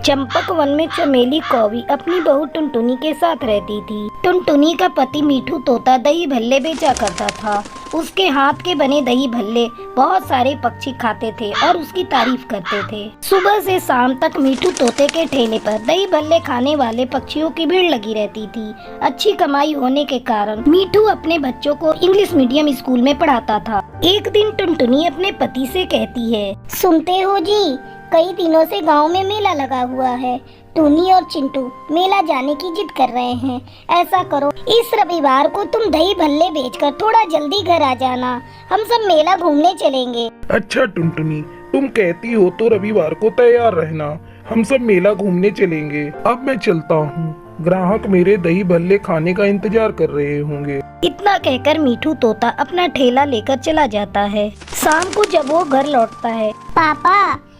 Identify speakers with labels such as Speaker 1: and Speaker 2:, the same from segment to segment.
Speaker 1: Champak one में चमेली कौवी अपनी बहू टुनटुनी के साथ रहती थी। टुनटुनी का पति मीठू तोता दही भल्ले बेचा करता था। उसके हाथ के बने दही भल्ले बहुत सारे पक्षी खाते थे और उसकी तारीफ करते थे। सुबह से शाम तक मीठू तोते के ठेले पर दही भल्ले खाने वाले पक्षियों की भीड़ लगी रहती थी। अच्छी कमाई होने के कारण मीठू अपने बच्चों को इंग्लिश मीडियम स्कूल में पढ़ाता था। एक दिन टुनटुनी अपने पति से कहती है,
Speaker 2: सुनते हो जी, कई दिनों से गांव में मेला लगा हुआ है। टूनी और चिंटू मेला जाने की जिद कर रहे हैं। ऐसा करो, इस रविवार को तुम दही भल्ले बेचकर थोड़ा जल्दी घर आ जाना। हम सब मेला घूमने चलेंगे।
Speaker 3: अच्छा टुनटुनी, तुम कहती हो तो रविवार को तैयार रहना, हम सब मेला घूमने चलेंगे। अब मैं चलता हूँ, ग्राहक मेरे दही भल्ले खाने का इंतजार कर रहे होंगे।
Speaker 1: इतना कहकर मीठू तोता अपना ठेला लेकर चला जाता है। शाम को जब वो घर लौटता है,
Speaker 2: पापा,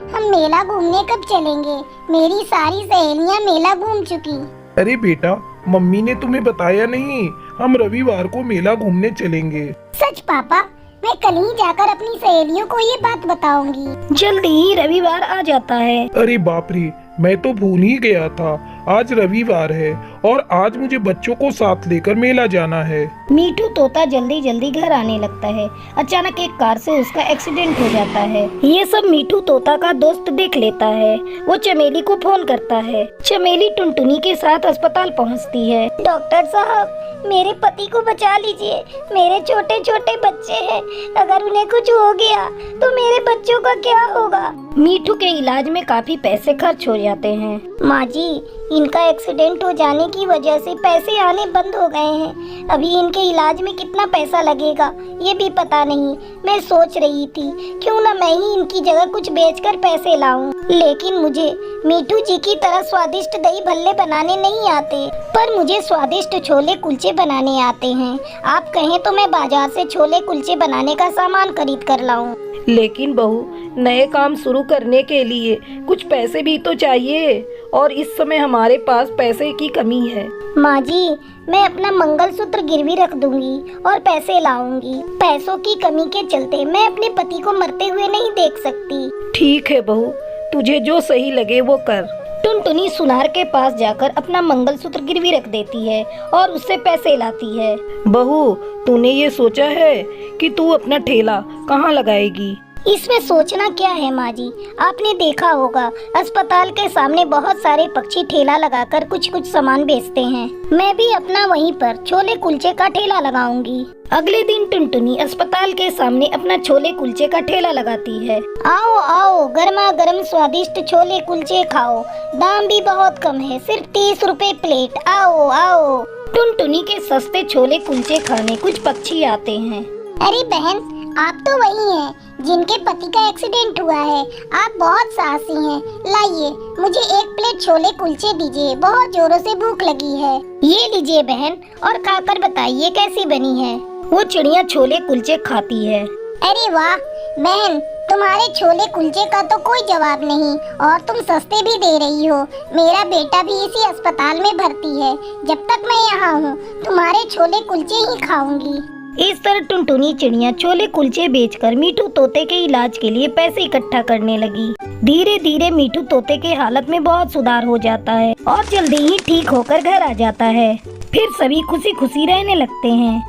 Speaker 2: हम मेला घूमने कब चलेंगे? मेरी सारी सहेलियां मेला घूम चुकी।
Speaker 3: अरे बेटा, मम्मी ने तुम्हें बताया नहीं, हम रविवार को मेला घूमने चलेंगे।
Speaker 2: सच पापा, मैं कल ही जाकर अपनी सहेलियों को ये बात बताऊंगी।
Speaker 1: जल्दी ही रविवार आ जाता है।
Speaker 3: अरे बाप रे, मैं तो भूल ही गया था, आज रविवार है और आज मुझे बच्चों को साथ लेकर मेला जाना है।
Speaker 1: मीठू तोता जल्दी जल्दी घर आने लगता है। अचानक एक कार से उसका एक्सीडेंट हो जाता है। ये सब मीठू तोता का दोस्त देख लेता है। वो चमेली को फोन करता है। चमेली टुनटुनी के साथ अस्पताल पहुंचती है।
Speaker 2: डॉक्टर साहब, मेरे पति को बचा लीजिए। मेरे छोटे छोटे बच्चे हैं, अगर उन्हें कुछ हो गया तो मेरे बच्चों का क्या होगा?
Speaker 1: मीठू के इलाज में काफी पैसे खर्च हो जाते हैं।
Speaker 2: माँ जी, इनका एक्सीडेंट हो जाने की वजह से पैसे आने बंद हो गए हैं। अभी इनके इलाज में कितना पैसा लगेगा ये भी पता नहीं। मैं सोच रही थी क्यों ना मैं ही इनकी जगह कुछ बेचकर पैसे लाऊं। लेकिन मुझे मीठू जी की तरह स्वादिष्ट दही भल्ले बनाने नहीं आते, पर मुझे स्वादिष्ट छोले कुलचे बनाने आते हैं। आप कहें तो मैं बाजार से छोले कुलचे बनाने का सामान खरीद कर लाऊं।
Speaker 1: लेकिन बहू, नए काम शुरू करने के लिए कुछ पैसे भी तो चाहिए और इस समय हमारे पास पैसे की कमी है।
Speaker 2: माँ जी, मैं अपना मंगलसूत्र गिरवी रख दूंगी और पैसे लाऊंगी। पैसों की कमी के चलते मैं अपने पति को मरते हुए नहीं देख सकती।
Speaker 1: ठीक है बहू, तुझे जो सही लगे वो कर। टुनटुनी सुनार के पास जाकर अपना मंगलसूत्र गिरवी रख देती है और उससे पैसे लाती है। बहू, तूने ये सोचा है कि तू अपना ठेला कहाँ लगाएगी?
Speaker 2: इसमें सोचना क्या है माँ जी, आपने देखा होगा अस्पताल के सामने बहुत सारे पक्षी ठेला लगाकर कुछ कुछ सामान बेचते हैं। मैं भी अपना वहीं पर छोले कुलचे का ठेला लगाऊंगी।
Speaker 1: अगले दिन टुनटुनी अस्पताल के सामने अपना छोले कुलचे का ठेला लगाती है।
Speaker 2: आओ आओ, गर्मा गर्म स्वादिष्ट छोले कुलचे खाओ। दाम भी बहुत कम है, सिर्फ 30 रुपए प्लेट। आओ आओ।
Speaker 1: टुनटुनी के सस्ते छोले कुलचे खाने कुछ पक्षी आते हैं।
Speaker 2: अरे बहन, आप तो वही हैं जिनके पति का एक्सीडेंट हुआ है। आप बहुत साहसी हैं। लाइए, मुझे 1 प्लेट छोले कुलचे दीजिए, बहुत जोरों से भूख लगी है। ये लीजिए बहन, और खाकर बताइए कैसी बनी है।
Speaker 1: वो चिड़िया छोले कुलचे खाती है।
Speaker 2: अरे वाह बहन, तुम्हारे छोले कुलचे का तो कोई जवाब नहीं, और तुम सस्ते भी दे रही हो। मेरा बेटा भी इसी अस्पताल में भर्ती है। जब तक मैं यहाँ हूँ, तुम्हारे छोले कुलचे ही खाऊंगी।
Speaker 1: इस तरह टुनटुनी चिड़िया छोले कुलचे बेचकर मीठू तोते के इलाज के लिए पैसे इकट्ठा करने लगी। धीरे धीरे मीठू तोते के हालत में बहुत सुधार हो जाता है और जल्दी ही ठीक होकर घर आ जाता है। फिर सभी खुशी खुशी रहने लगते हैं।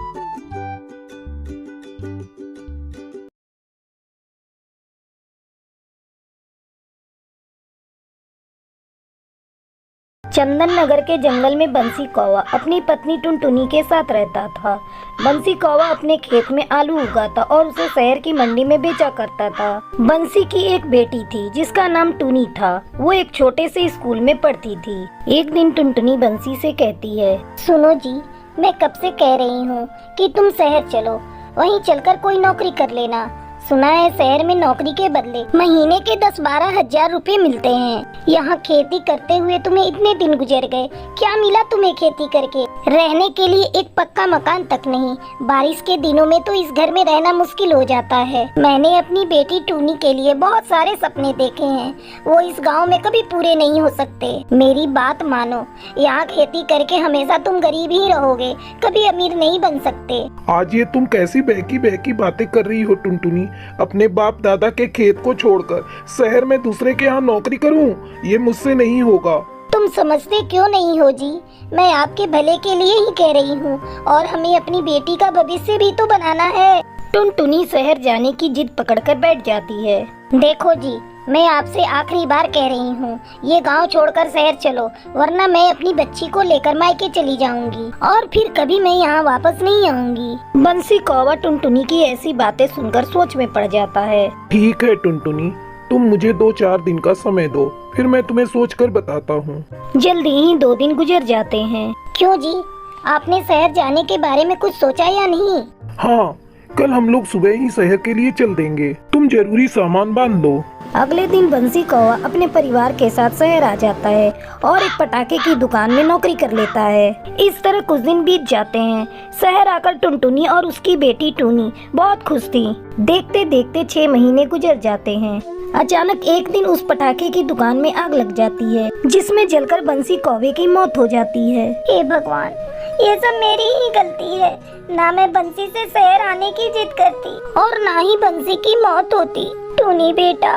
Speaker 1: चंदन नगर के जंगल में बंसी कौवा अपनी पत्नी टुनटुनी के साथ रहता था। बंसी कौवा अपने खेत में आलू उगाता और उसे शहर की मंडी में बेचा करता था। बंसी की एक बेटी थी जिसका नाम टूनी था। वो एक छोटे से स्कूल में पढ़ती थी। एक दिन टुनटुनी बंसी से कहती है,
Speaker 2: सुनो जी, मैं कब से कह रही हूँ कि तुम शहर चलो, वहीं चलकर कोई नौकरी कर लेना। सुना है शहर में नौकरी के बदले महीने के 10-12 हजार रुपए मिलते हैं। यहाँ खेती करते हुए तुम्हें इतने दिन गुजर गए, क्या मिला तुम्हें खेती करके? रहने के लिए एक पक्का मकान तक नहीं। बारिश के दिनों में तो इस घर में रहना मुश्किल हो जाता है। मैंने अपनी बेटी टूनी के लिए बहुत सारे सपने देखे हैं, वो इस गाँव में कभी पूरे नहीं हो सकते। मेरी बात मानो, यहाँ खेती करके हमेशा तुम गरीब ही रहोगे, कभी अमीर नहीं बन सकते।
Speaker 3: आज ये तुम कैसी बहकी बहकी बातें कर रही हो टुनटुनी? अपने बाप दादा के खेत को छोड़कर शहर में दूसरे के यहाँ नौकरी करूं? ये मुझसे नहीं होगा।
Speaker 2: तुम समझते क्यों नहीं हो जी? मैं आपके भले के लिए ही कह रही हूँ, और हमें अपनी बेटी का भविष्य भी तो बनाना है।
Speaker 1: टुनटुनी शहर जाने की जिद पकड़कर बैठ जाती है।
Speaker 2: देखो जी, मैं आपसे आखिरी बार कह रही हूँ, ये गांव छोड़कर शहर चलो, वरना मैं अपनी बच्ची को लेकर मायके चली जाऊंगी और फिर कभी मैं यहाँ वापस नहीं आऊंगी।
Speaker 1: बंसी कौवा टुनटुनी की ऐसी बातें सुनकर सोच में पड़ जाता है।
Speaker 3: ठीक है टुनटुनी, तुम मुझे 2-4 दिन का समय दो, फिर मैं तुम्हें सोच कर बताता हूँ।
Speaker 1: जल्दी ही 2 दिन गुजर जाते हैं।
Speaker 2: क्यों जी, आपने शहर जाने के बारे में कुछ सोचा या नहीं?
Speaker 3: हाँ, कल हम लोग सुबह ही शहर के लिए चल देंगे। तुम जरूरी सामान बांध लो।
Speaker 1: अगले दिन बंसी कौवा अपने परिवार के साथ शहर आ जाता है और एक पटाखे की दुकान में नौकरी कर लेता है। इस तरह कुछ दिन बीत जाते हैं। शहर आकर टुनटुनी और उसकी बेटी टूनी बहुत खुश थी। देखते देखते 6 महीने गुजर जाते हैं। अचानक एक दिन उस पटाखे की दुकान में आग लग जाती है, जिसमें जलकर बंसी कौवे की मौत हो जाती है।
Speaker 2: हे भगवान, ये सब मेरी ही गलती है। ना मैं बंसी से शहर आने की जिद करती और ना ही बंसी की मौत होती। टूनी बेटा,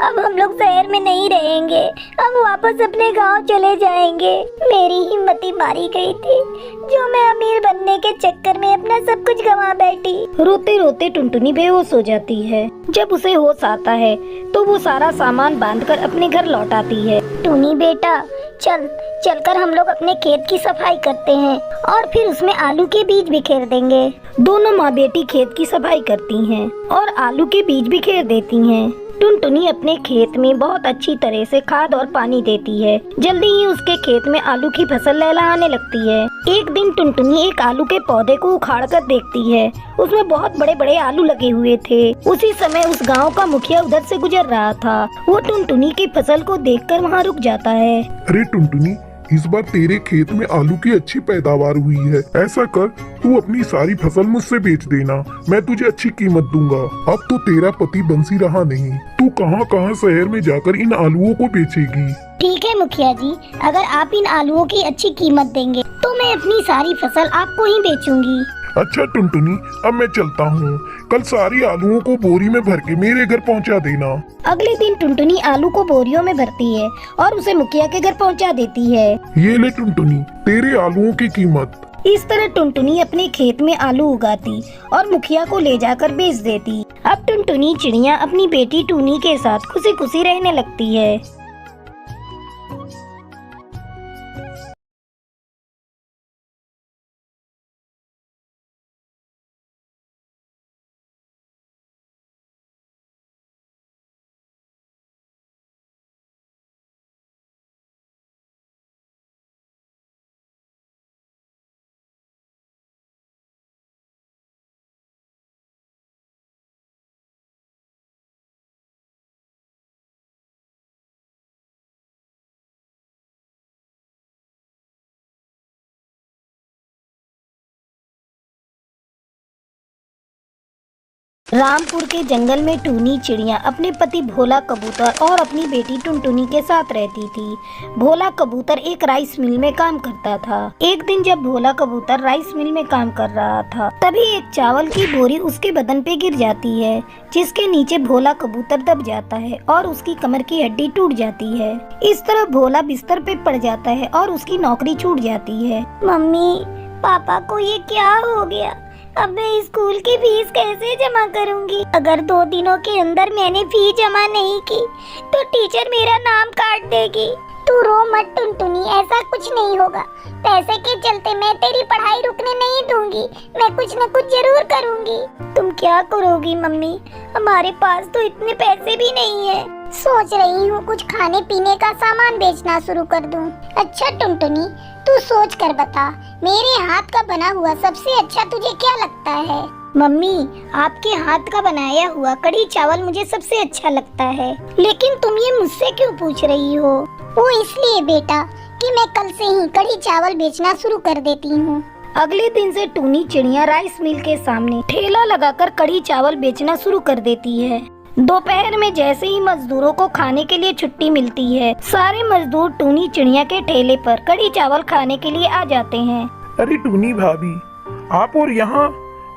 Speaker 2: अब हम लोग शहर में नहीं रहेंगे, हम वापस अपने गांव चले जाएंगे। मेरी हिम्मत मारी गई थी, जो मैं अमीर बनने के चक्कर में अपना सब कुछ गंवा बैठी।
Speaker 1: रोते रोते टुनटुनी बेहोश हो जाती है। जब उसे होश आता है तो वो सारा सामान बांधकर अपने घर लौट आती है।
Speaker 2: टूनी बेटा, चलकर हम लोग अपने खेत की सफाई करते हैं और फिर उसमें आलू के बीज बिखेर देंगे।
Speaker 1: दोनों माँ बेटी खेत की सफाई करती हैं और आलू के बीज बिखेर देती हैं। टुनटुनी अपने खेत में बहुत अच्छी तरह से खाद और पानी देती है। जल्दी ही उसके खेत में आलू की फसल लहलहाने लगती है। एक दिन टुनटुनी एक आलू के पौधे को उखाड़ कर देखती है। उसमें बहुत बड़े बड़े आलू लगे हुए थे। उसी समय उस गांव का मुखिया उधर से गुजर रहा था। वो टुनटुनी की फसल को देखकर वहाँ रुक जाता है।
Speaker 4: अरे टुनटुनी, इस बार तेरे खेत में आलू की अच्छी पैदावार हुई है। ऐसा कर, तू अपनी सारी फसल मुझसे बेच देना, मैं तुझे अच्छी कीमत दूंगा। अब तो तेरा पति बंसी रहा नहीं, तू कहाँ कहाँ शहर में जाकर इन आलूओं को बेचेगी।
Speaker 2: ठीक है मुखिया जी, अगर आप इन आलूओं की अच्छी कीमत देंगे तो मैं अपनी सारी फसल आपको ही बेचूंगी।
Speaker 4: अच्छा टुनटुनी, अब मैं चलता हूँ। कल सारी आलूओं को बोरी में भर के मेरे घर पहुँचा देना।
Speaker 1: अगले दिन टुनटुनी आलू को बोरियों में भरती है और उसे मुखिया के घर पहुंचा देती है।
Speaker 4: ये ले टुनटुनी, तेरे आलूओं की कीमत।
Speaker 1: इस तरह टुनटुनी अपने खेत में आलू उगाती और मुखिया को ले जाकर बेच देती। अब टुनटुनी चिड़िया अपनी बेटी टूनी के साथ खुशी खुशी रहने लगती है। रामपुर के जंगल में टूनी चिड़िया अपने पति भोला कबूतर और अपनी बेटी टुनटुनी के साथ रहती थी। भोला कबूतर एक राइस मिल में काम करता था। एक दिन जब भोला कबूतर राइस मिल में काम कर रहा था, तभी एक चावल की बोरी उसके बदन पे गिर जाती है, जिसके नीचे भोला कबूतर दब जाता है और उसकी कमर की हड्डी टूट जाती है। इस तरह भोला बिस्तर पे पड़ जाता है और उसकी नौकरी छूट जाती है।
Speaker 2: मम्मी पापा को ये क्या हो गया? अब मैं स्कूल की फीस कैसे जमा करूंगी? अगर 2 दिनों के अंदर मैंने फीस जमा नहीं की तो टीचर मेरा नाम काट देगी। तू रो मत टुनटुनी, ऐसा कुछ नहीं होगा। पैसे के चलते मैं तेरी पढ़ाई रुकने नहीं दूंगी, मैं कुछ न कुछ जरूर करूंगी। तुम क्या करोगी मम्मी? हमारे पास तो इतने पैसे भी नहीं है। सोच रही हूँ कुछ खाने पीने का सामान बेचना शुरू कर दूँ। अच्छा टुनटुनी, तू सोच कर बता, मेरे हाथ का बना हुआ सबसे अच्छा तुझे क्या लगता है? मम्मी, आपके हाथ का बनाया हुआ कढ़ी चावल मुझे सबसे अच्छा लगता है। लेकिन तुम ये मुझसे क्यों पूछ रही हो? वो इसलिए बेटा कि मैं कल से ही कढ़ी चावल बेचना शुरू कर देती हूँ।
Speaker 1: अगले दिन से टूनी चिड़िया राइस मिल के सामने ठेला लगाकर कढ़ी चावल बेचना शुरू कर देती है। दोपहर में जैसे ही मजदूरों को खाने के लिए छुट्टी मिलती है, सारे मजदूर टूनी चिड़िया के ठेले पर कढ़ी चावल खाने के लिए आ जाते हैं।
Speaker 3: अरे टूनी भाभी, आप और यहाँ,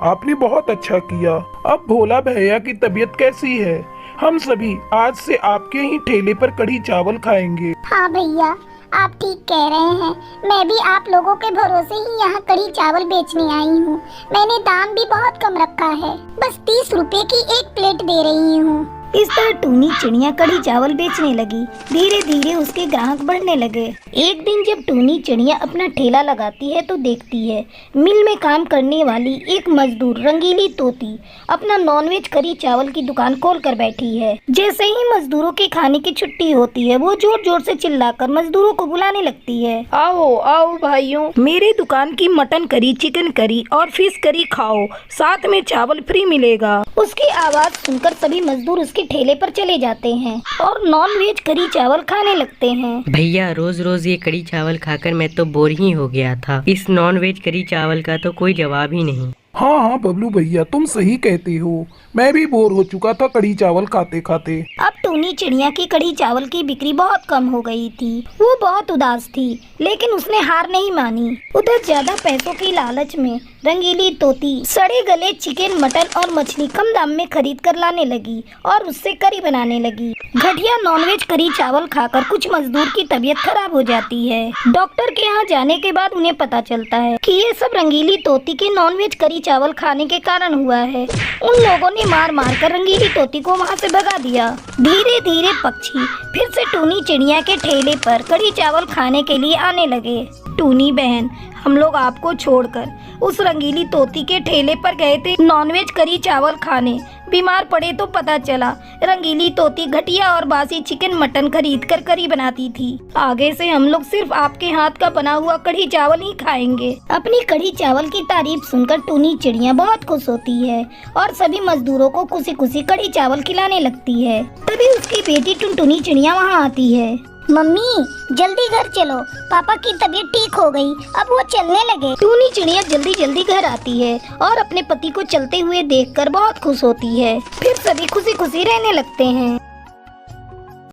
Speaker 3: आपने बहुत अच्छा किया। अब भोला भैया की तबीयत कैसी है? हम सभी आज से आपके ही ठेले पर कढ़ी चावल खाएंगे।
Speaker 2: हाँ भैया, आप ठीक कह रहे हैं। मैं भी आप लोगों के भरोसे ही यहाँ कढ़ी चावल बेचने आई हूँ। मैंने दाम भी बहुत कम रखा है, बस 30 रुपए की एक प्लेट दे रही हूँ।
Speaker 1: इस तरह टूनी चिड़िया कढ़ी चावल बेचने लगी। धीरे धीरे उसके ग्राहक बढ़ने लगे। एक दिन जब टूनी चिड़िया अपना ठेला लगाती है तो देखती है मिल में काम करने वाली एक मजदूर रंगीली तोती अपना नॉनवेज कढ़ी चावल की दुकान खोल कर बैठी है। जैसे ही मजदूरों के खाने की छुट्टी होती है वो जोर जोर से चिल्लाकर मजदूरों को बुलाने लगती है। आओ आओ भाइयों, मेरे दुकान की मटन करी, चिकन करी और फिश करी खाओ, साथ में चावल फ्री मिलेगा। उसकी आवाज सुनकर सभी मजदूर उसके ठेले पर चले जाते हैं और नॉन वेज कढ़ी चावल खाने लगते हैं।
Speaker 5: भैया रोज रोज ये कढ़ी चावल खाकर मैं तो बोर ही हो गया था। इस नॉन वेज कढ़ी चावल का तो कोई जवाब ही नहीं।
Speaker 3: हाँ हाँ बबलू भैया, तुम सही कहते हो। मैं भी बोर हो चुका था कढ़ी चावल खाते खाते।
Speaker 1: अब टूनी चिड़िया की कढ़ी चावल की बिक्री बहुत कम हो गई थी। वो बहुत उदास थी, लेकिन उसने हार नहीं मानी। उधर ज्यादा पैसों की लालच में रंगीली तोती सड़े गले चिकन, मटन और मछली कम दाम में खरीद कर लाने लगी और उससे करी बनाने लगी। घटिया नॉनवेज कढ़ी चावल खाकर कुछ मजदूर की तबीयत खराब हो जाती है। डॉक्टर के यहाँ जाने के बाद उन्हें पता चलता है कि ये सब रंगीली तोती के नॉनवेज कढ़ी चावल खाने के कारण हुआ है। उन लोगों ने मार मार कर रंगीली तोती को वहाँ से भगा दिया। धीरे धीरे पक्षी फिर से टूनी चिड़िया के ठेले पर कढ़ी चावल खाने के लिए आने लगे। टूनी बहन, हम लोग आपको छोड़कर उस रंगीली तोती के ठेले पर गए थे नॉनवेज कढ़ी चावल खाने। बीमार पड़े तो पता चला रंगीली तोती घटिया और बासी चिकन मटन खरीद कर करी बनाती थी। आगे से हम लोग सिर्फ आपके हाथ का बना हुआ कढ़ी चावल ही खाएंगे। अपनी कढ़ी चावल की तारीफ सुनकर टूनी चिड़िया बहुत खुश होती है और सभी मजदूरों को खुशी खुशी कढ़ी चावल खिलाने लगती है। तभी उसकी बेटी टुनटुनी चिड़िया वहाँ आती है।
Speaker 2: मम्मी जल्दी घर चलो, पापा की तबीयत ठीक हो गई, अब वो चलने लगे।
Speaker 1: टूनी चिड़िया जल्दी जल्दी घर आती है और अपने पति को चलते हुए देखकर बहुत खुश होती है। फिर सभी खुशी खुशी रहने लगते हैं।